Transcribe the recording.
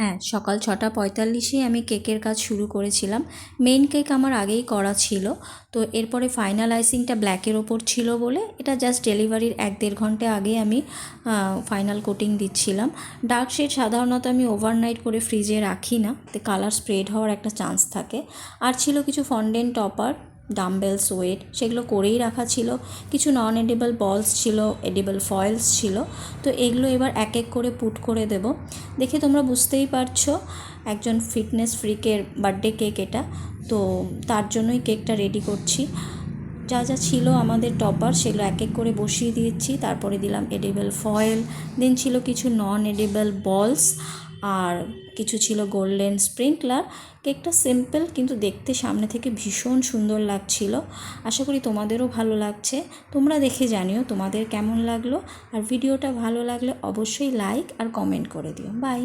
হ্যাঁ, সকাল 6:45-এ আমি কেকের কাজ শুরু করেছিলাম। মেইন কেক আমার আগেই করা ছিল, তো এরপরে ফাইনালাইজিংটা ব্ল্যাকের ওপর ছিল বলে এটা জাস্ট ডেলিভারির 1-1.5 ঘন্টা আগে আমি ফাইনাল কোটিং দিচ্ছিলাম। ডার্ক শেড সাধারণত আমি ওভারনাইট করে ফ্রিজে রাখি না, তো কালার স্প্রেড হওয়ার একটা চান্স থাকে। আর ছিল কিছু ফন্ডেন্ট টপার, ডাম্বেলস, ওয়েট, সেগুলো করেই রাখা ছিল। কিছু নন এডিবল বলস ছিল, এডিবল ফয়েলস ছিল। তো এগুলো এবার এক এক করে পুট করে দেব। দেখে তোমরা বুঝতেই পারছো একজন ফিটনেস ফ্রিকের বার্থডে কেক এটা, তো তার জন্যই কেকটা রেডি করছি। যা যা ছিল আমাদের টপার সেগুলো এক এক করে বসিয়ে দিয়েছি, তারপরে দিলাম এডিবল ফয়েল, দেন ছিল কিছু নন এডিবল বলস, আর কিছু ছিল গোল্ডেন স্প্রিংকলার। কেকটা সিম্পল কিন্তু দেখতে সামনে থেকে ভীষণ সুন্দর লাগছিল। আশা করি তোমাদেরও ভালো লাগছে। তোমরা দেখে জানিও তোমাদের কেমন লাগলো, আর ভিডিওটা ভালো লাগলে অবশ্যই লাইক আর কমেন্ট করে দিও। বাই।